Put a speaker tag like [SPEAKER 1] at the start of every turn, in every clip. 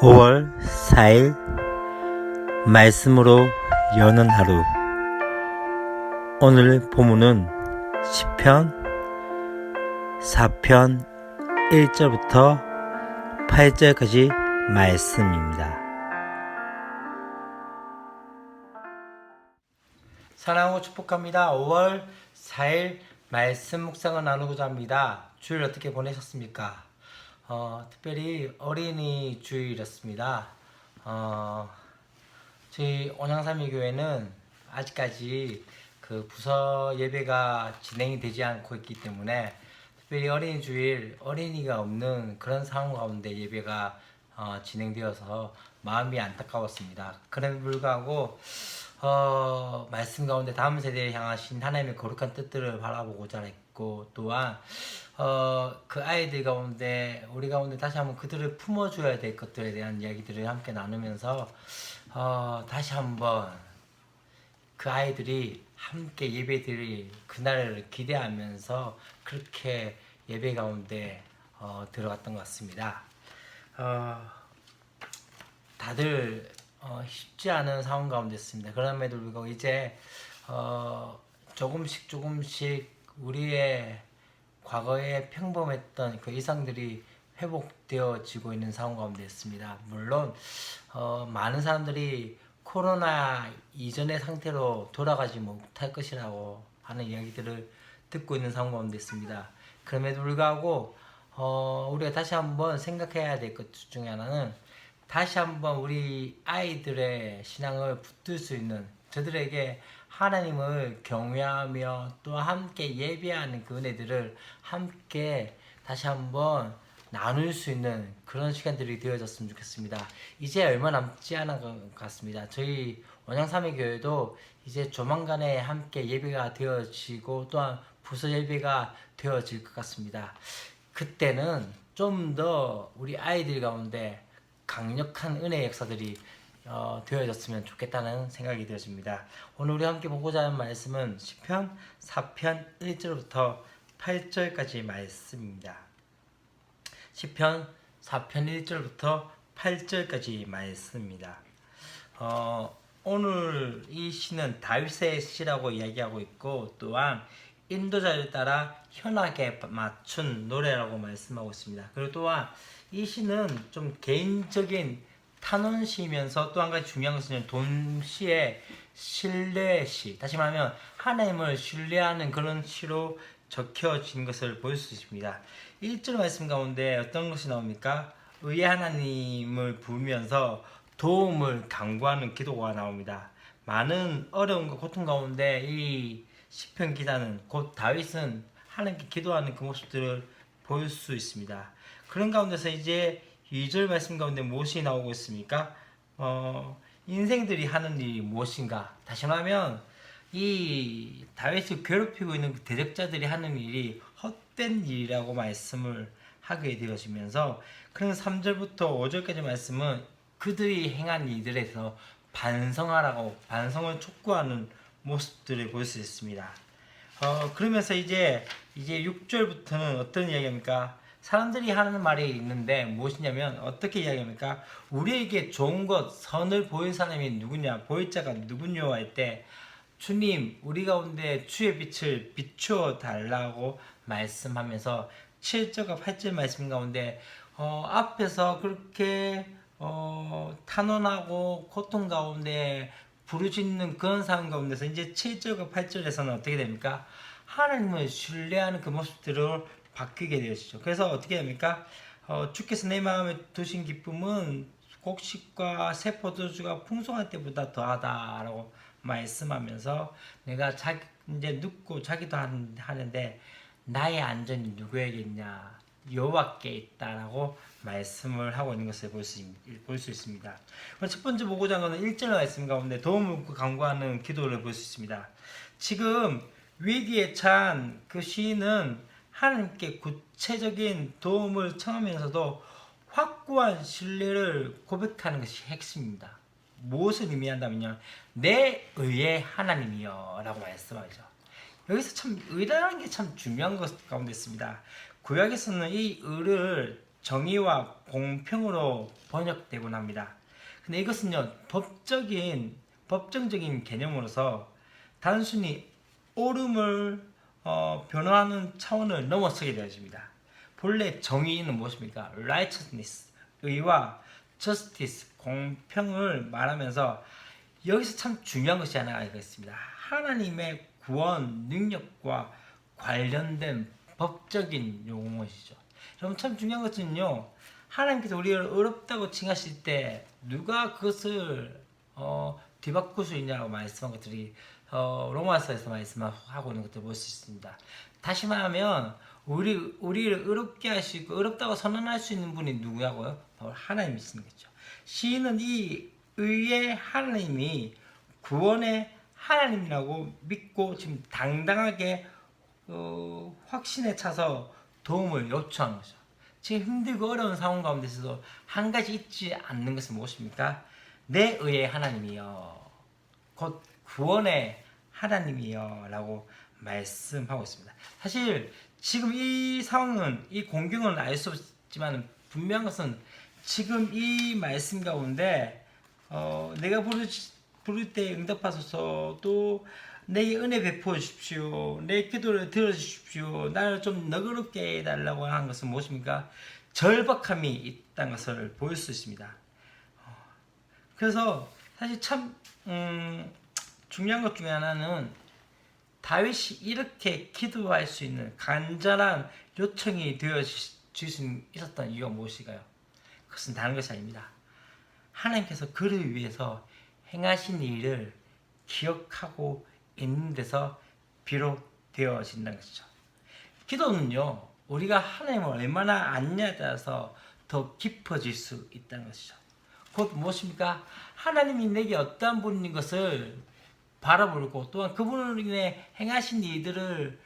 [SPEAKER 1] 5월 4일 말씀으로 여는 하루. 오늘 본문은 시편 4편 1절부터 8절까지 말씀입니다. 사랑하고 축복합니다. 5월 4일 말씀 묵상을 나누고자 합니다. 주일 어떻게 보내셨습니까? 특별히 어린이 주일이었습니다. 저희 온양삼위교회는 아직까지 그 부서 예배가 진행이 되지 않고 있기 때문에 특별히 어린이 주일 어린이가 없는 그런 상황 가운데 예배가 진행되어서 마음이 안타까웠습니다. 그럼에도 불구하고 말씀 가운데 다음 세대에 향하신 하나님의 거룩한 뜻들을 바라보고자 했고, 또한 그 아이들 가운데 우리 가운데 다시 한번 그들을 품어줘야 될 것들에 대한 이야기들을 함께 나누면서 다시 한번 그 아이들이 함께 예배드릴 그날을 기대하면서 그렇게 예배 가운데 들어갔던 것 같습니다. 다들 쉽지 않은 상황 가운데 있습니다. 그럼에도 불구하고 이제 조금씩 우리의 과거에 평범했던 그 이상들이 회복되어지고 있는 상황 가운데 있습니다. 물론 많은 사람들이 코로나 이전의 상태로 돌아가지 못할 것이라고 하는 이야기들을 듣고 있는 상황 가운데 있습니다. 그럼에도 불구하고 우리가 다시 한번 생각해야 될 것 중에 하나는, 다시 한번 우리 아이들의 신앙을 붙들 수 있는, 저들에게 하나님을 경외하며 또 함께 예배하는 그 은혜들을 함께 다시 한번 나눌 수 있는 그런 시간들이 되어졌으면 좋겠습니다. 이제 얼마 남지 않은 것 같습니다. 저희 원양삼위교회도 이제 조만간에 함께 예배가 되어지고 또한 부서 예배가 되어질 것 같습니다. 그때는 좀 더 우리 아이들 가운데 강력한 은혜의 역사들이 되어졌으면 좋겠다는 생각이 되어집니다. 오늘 우리 함께 보고자 하는 말씀은 시편 4편 1절부터 8절까지 말씀입니다. 시편 4편 1절부터 8절까지 말씀입니다. 오늘 이 시는 다윗의 시라고 이야기하고 있고, 또한 인도자를 따라 현악에 맞춘 노래라고 말씀하고 있습니다. 그리고 또한 이 시는 좀 개인적인 탄원시면서 또 한 가지 중요한 것은 동시에 신뢰시, 다시 말하면 하나님을 신뢰하는 그런 시로 적혀진 것을 볼 수 있습니다. 1절 말씀 가운데 어떤 것이 나옵니까? 의의 하나님을 부르면서 도움을 간구하는 기도가 나옵니다. 많은 어려움과 고통 가운데 이 시편 기자는, 곧 다윗은 하나님께 기도하는 그 모습들을 볼 수 있습니다. 그런 가운데서 이제 2절 말씀 가운데 무엇이 나오고 있습니까? 인생들이 하는 일이 무엇인가? 다시 말하면 이 다윗을 괴롭히고 있는 그 대적자들이 하는 일이 헛된 일이라고 말씀을 하게 되어지면서, 그런 3절부터 5절까지 말씀은 그들이 행한 일들에서 반성하라고, 반성을 촉구하는 모습들을 볼 수 있습니다. 그러면서 이제 6절부터는 어떤 이야기입니까? 사람들이 하는 말이 있는데 무엇이냐면 어떻게 이야기합니까? 우리에게 좋은 것, 선을 보인 사람이 누구냐, 보일 자가 누구냐 할 때, 주님 우리 가운데 주의 빛을 비추어 달라고 말씀하면서 7절과 8절 말씀 가운데 앞에서 그렇게 탄원하고 고통 가운데 부르짖는 그런 상황 가운데서 이제 7절과 8절에서는 어떻게 됩니까? 하나님을 신뢰하는 그 모습들을 바뀌게 되어지죠. 그래서 어떻게 됩니까? 주께서 내 마음에 두신 기쁨은 곡식과 새 포도주가 풍성할 때보다 더하다라고 말씀하면서, 내가 이제 눕고 자기도 하는데 나의 안전이 누구에게 있냐? 여호와께 있다라고 말씀을 하고 있는 것을 볼 수 있습니다. 첫 번째 보고자 하는 1절 말씀 가운데 도움을 간구하는 기도를 볼 수 있습니다. 지금 위기에 처한 그 시인은 하나님께 구체적인 도움을 청하면서도 확고한 신뢰를 고백하는 것이 핵심입니다. 무엇을 의미한다면요, 내 의의 하나님이여 라고 말씀하죠. 여기서 참 의라는 게 참 중요한 것 가운데 있습니다. 구약에서는 이 의를 정의와 공평으로 번역되곤 합니다. 근데 이것은요, 법정적인 개념으로서 단순히 옳음을 변화하는 차원을 넘어서게 되어집니다. 본래 정의는 무엇입니까? righteousness, 의와 justice, 공평을 말하면서 여기서 참 중요한 것이 하나가 있습니다. 하나님의 구원 능력과 관련된 법적인 용어이죠. 여러분 참 중요한 것은요, 하나님께서 우리를 어렵다고 칭하실 때 누가 그것을 뒤바꿀 수 있냐고 말씀한 것들이 로마서에서 말씀하고 있는 것들을 볼 수 있습니다. 다시 말하면 우리를 어렵게 하시고 어렵다고 선언할 수 있는 분이 누구냐고요? 바로 하나님이시는 거죠. 시인은 이 의의 하나님이 구원의 하나님이라고 믿고 지금 당당하게 확신에 차서 도움을 요청하는 거죠. 지금 힘들고 어려운 상황 가운데서도 한 가지 잊지 않는 것은 무엇입니까? 내 의의 하나님이여, 곧 구원의 하나님이여 라고 말씀하고 있습니다. 사실 지금 이 상황은, 이 공경은 알 수 없지만 분명한 것은 지금 이 말씀 가운데 내가 부를 때 응답하소서, 또 내게 은혜 베풀어 주십시오, 내 기도를 들어주십시오, 나를 좀 너그럽게 해달라고 하는 것은 무엇입니까? 절박함이 있다는 것을 보일 수 있습니다. 그래서 사실 참 중요한 것 중에 하나는 다윗이 이렇게 기도할 수 있는 간절한 요청이 되어질 수 있었던 이유가 무엇일까요? 그것은 다른 것이 아닙니다. 하나님께서 그를 위해서 행하신 일을 기억하고 있는 데서 비롯되어진다는 것이죠. 기도는요, 우리가 하나님을 얼마나 아느냐에 따라서 더 깊어질 수 있다는 것이죠. 곧 무엇입니까? 하나님이 내게 어떠한 분인 것을 바라보고 또한 그분을 인해 행하신 일들을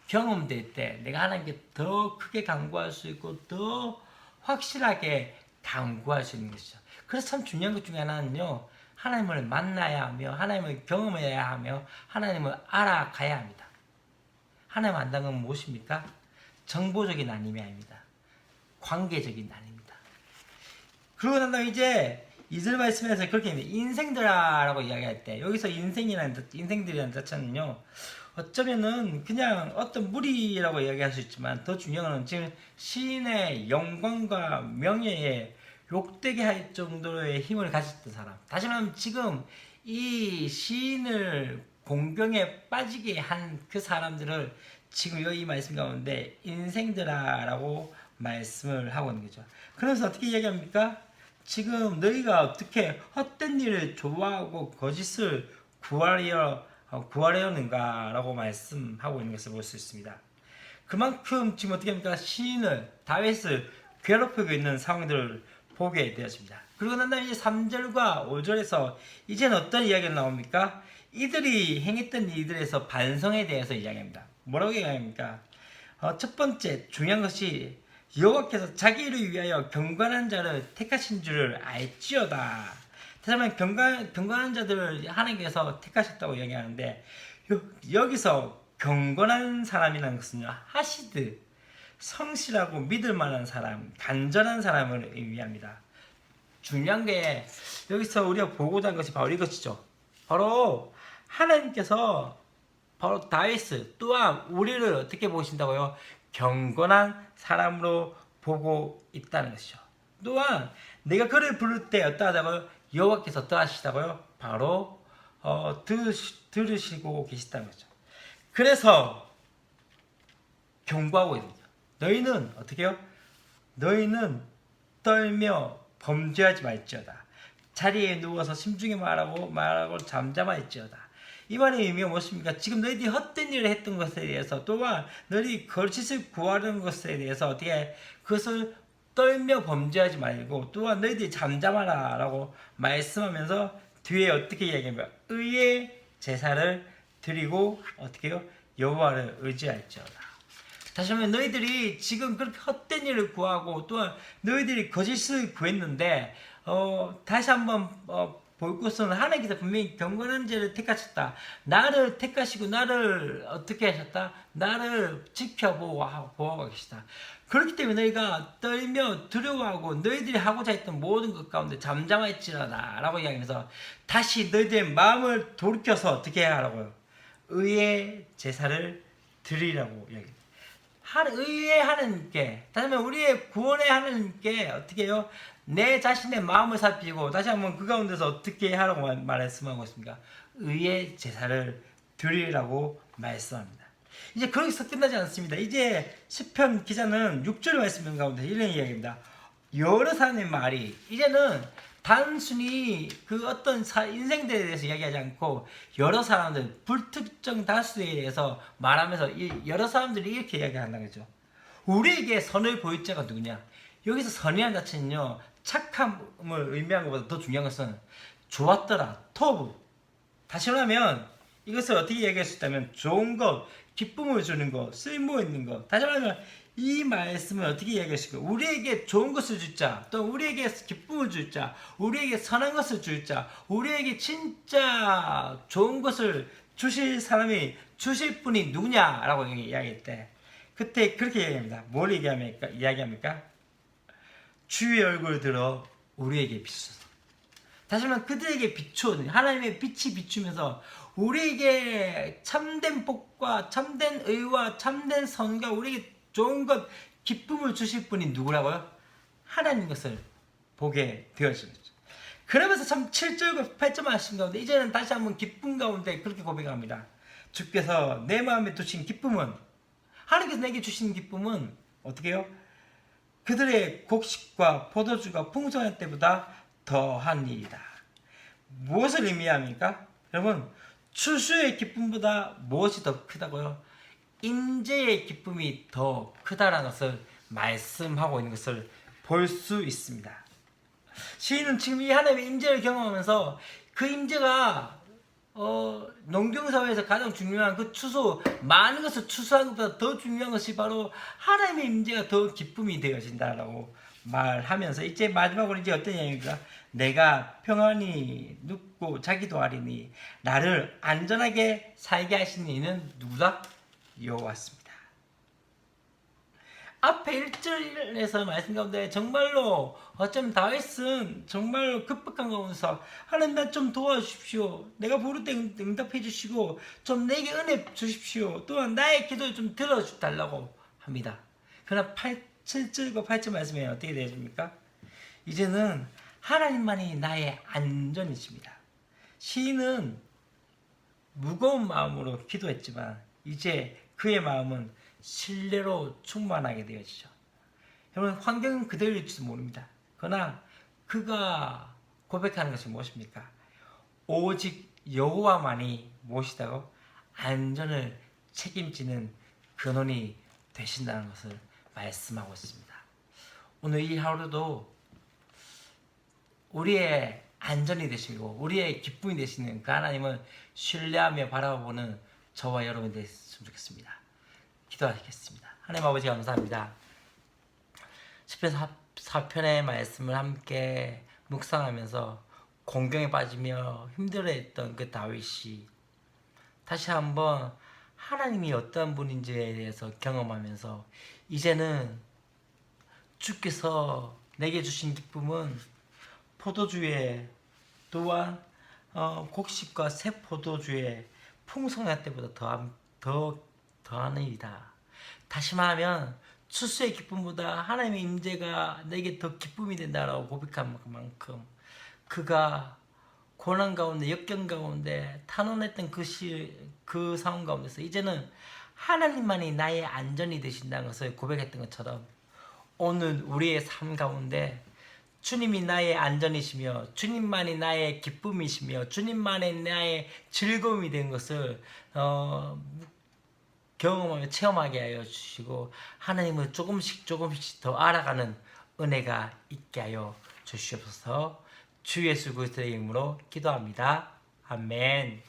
[SPEAKER 1] 경험될 때 내가 하나님께 더 크게 간구할 수 있고 더 확실하게 간구할 수 있는 것이죠. 그래서 참 중요한 것 중에 하나는요, 하나님을 만나야 하며 하나님을 경험해야 하며 하나님을 알아가야 합니다. 하나님 안다는 건 무엇입니까? 정보적인 아님이 아닙니다. 관계적인 아닙니다. 그러고 난 다음에 이제 이절 말씀에서 그렇게 인생들아라고 이야기할 때, 여기서 인생들이라는 자체는요, 어쩌면은 그냥 어떤 무리라고 이야기할 수 있지만 더 중요한 건 지금 시인의 영광과 명예에 욕되게 할 정도의 힘을 가졌던 사람. 다시 말하면 지금 이 시인을 공경에 빠지게 한 그 사람들을 지금 여기 말씀 가운데 인생들아라고 말씀을 하고 있는 거죠. 그래서 어떻게 이야기합니까? 지금 너희가 어떻게 헛된 일을 좋아하고 거짓을 구하려는가 라고 말씀하고 있는 것을 볼 수 있습니다. 그만큼 지금 어떻게 합니까? 시인을, 다윗을 괴롭히고 있는 상황들을 보게 되었습니다. 그리고 난 다음에 이제 3절과 5절에서 이제는 어떤 이야기가 나옵니까? 이들이 행했던 일들에서 반성에 대해서 이야기합니다. 뭐라고 이야기합니까? 첫 번째 중요한 것이 여호와께서 자기를 위하여 경건한 자를 택하신 줄을 알지어다. 다시 말하면 경건한 자들을 하나님께서 택하셨다고 이야기하는데, 여기서 경건한 사람이라는 것은요, 하시드, 성실하고 믿을 만한 사람, 간절한 사람을 의미합니다. 중요한 게 여기서 우리가 보고자 하는 것이 바로 이것이죠. 바로 하나님께서 바로 다윗 또한 우리를 어떻게 보신다고요? 경건한 사람으로 보고 있다는 것이죠. 또한 내가 그를 부를 때 어떠하다고요? 여호와께서 어떠하시다고요? 바로 들으시고 계시다는 거죠. 그래서 경고하고 있는 거죠. 너희는 어떻게 해요? 너희는 떨며 범죄하지 말지어다. 자리에 누워서 심중에 말하고 잠잠할지어다. 이 말의 의미가 무엇입니까? 지금 너희들이 헛된 일을 했던 것에 대해서, 또한 너희들이 거짓을 구하는 것에 대해서 어떻게 그것을 떨며 범죄하지 말고, 또한 너희들이 잠잠하라 라고 말씀하면서 뒤에 어떻게 이야기합니까? 의의 제사를 드리고 어떻게 해요? 여호와를 의지할지어다. 다시 말하면 너희들이 지금 그렇게 헛된 일을 구하고 또한 너희들이 거짓을 구했는데 다시 한번 볼 것은 하나님께서 분명히 경건한 자를 택하셨다. 나를 택하시고 나를 어떻게 하셨다? 나를 지켜보고 계시다. 그렇기 때문에 너희가 떨며 두려워하고 너희들이 하고자 했던 모든 것 가운데 잠잠할지라다 라고 이야기하면서 다시 너희들의 마음을 돌이켜서 어떻게 해야 하라고요? 의의 제사를 드리라고 이야기합니다. 의의 하나님께, 다시 한번 우리의 구원의 하나님께 어떻게 해요? 내 자신의 마음을 살피고 다시 한번 그 가운데서 어떻게 하라고 말씀하고 있습니까? 의의 제사를 드리라고 말씀합니다. 이제 거기서 끝나지 않습니다. 이제 시편 기자는 6절 말씀 가운데 이런 이야기입니다. 여러 사람의 말이 이제는 단순히 그 어떤 인생들에 대해서 이야기하지 않고 여러 사람들, 불특정 다수에 대해서 말하면서 여러 사람들이 이렇게 이야기한다는 거죠. 우리에게 선을 보일 자가 누구냐? 여기서 선이라는 자체는요, 착함을 의미하는 것보다 더 중요한 것은 좋았더라, 토부. 다시 말하면 이것을 어떻게 얘기할 수 있다면 좋은 것, 기쁨을 주는 것, 쓸모 있는 것. 다시 말하면 이 말씀을 어떻게 이야기할 수 있을까? 우리에게 좋은 것을 줄 자, 또 우리에게 기쁨을 줄 자, 우리에게 선한 것을 줄 자, 우리에게 진짜 좋은 것을 주실 사람이 주실 분이 누구냐라고 이야기할 때 그때 그렇게 이야기합니다. 뭘 이야기합니까? 주의 얼굴을 들어 우리에게 비추소서. 다시 말하면 그들에게 비추는 하나님의 빛이 비추면서 우리에게 참된 복과 참된 의와 참된 선과 우리에게 좋은 것, 기쁨을 주실 분이 누구라고요? 하나님 것을 보게 되어지는 거죠. 그러면서 참 7절과 8절 말씀 가운데 이제는 다시 한번 기쁨 가운데 그렇게 고백합니다. 주께서 내 마음에 두신 기쁨은, 하나님께서 내게 주신 기쁨은 어떻게 해요? 그들의 곡식과 포도주가 풍성할 때보다 더한 일이다. 무엇을 의미합니까? 여러분, 추수의 기쁨보다 무엇이 더 크다고요? 임재의 기쁨이 더 크다라는 것을 말씀하고 있는 것을 볼 수 있습니다. 시인은 지금 이 하나님의 임재를 경험하면서 그 임재가 농경사회에서 가장 중요한 그 추수, 많은 것을 추수하는 것보다 더 중요한 것이 바로 하나님의 임재가 더 기쁨이 되어진다라고 말하면서 이제 마지막으로 이제 어떤 얘기입니까? 내가 평안히 눕고 자기도 하리니 나를 안전하게 살게 하시는 이는 누구다? 여호와였습니다. 앞에 1절에서 말씀 가운데 정말로 어쩌면 다윗은 정말로 급박한 가운데서 하나님 나 좀 도와주십시오. 내가 부를 때 응답해 주시고 좀 내게 은혜 주십시오. 또한 나의 기도를 좀 들어달라고 합니다. 그러나 7절과 8절 말씀에 어떻게 되십니까? 이제는 하나님만이 나의 안전이십니다. 시인은 무거운 마음으로 기도했지만 이제 그의 마음은 신뢰로 충만하게 되어지죠. 여러분, 환경은 그대로일지도 모릅니다. 그러나 그가 고백하는 것이 무엇입니까? 오직 여호와만이 무엇이다고? 안전을 책임지는 근원이 되신다는 것을 말씀하고 있습니다. 오늘 이 하루도 우리의 안전이 되시고 우리의 기쁨이 되시는 그 하나님을 신뢰하며 바라보는 저와 여러분이 됐으면 좋겠습니다. 기도하겠습니다. 하나님 아버지 감사합니다. 시편 4편의 말씀을 함께 묵상하면서 공경에 빠지며 힘들어했던 그 다윗이 다시 한번 하나님이 어떤 분인지에 대해서 경험하면서 이제는 주께서 내게 주신 기쁨은 포도주에 또한 곡식과 새 포도주에 풍성할 때보다 더하는 일이다. 다시 말하면 추수의 기쁨보다 하나님의 임재가 내게 더 기쁨이 된다라고 고백한 만큼 그가 고난 가운데 역경 가운데 탄원했던 그 상황 가운데서 이제는 하나님만이 나의 안전이 되신다는 것을 고백했던 것처럼 오늘 우리의 삶 가운데 주님이 나의 안전이시며 주님만이 나의 기쁨이시며 주님만이 나의 즐거움이 된 것을 경험하며 체험하게 하여 주시고 하나님을 조금씩 더 알아가는 은혜가 있게 하여 주시옵소서. 주 예수 그리스도의 이름으로 기도합니다. 아멘.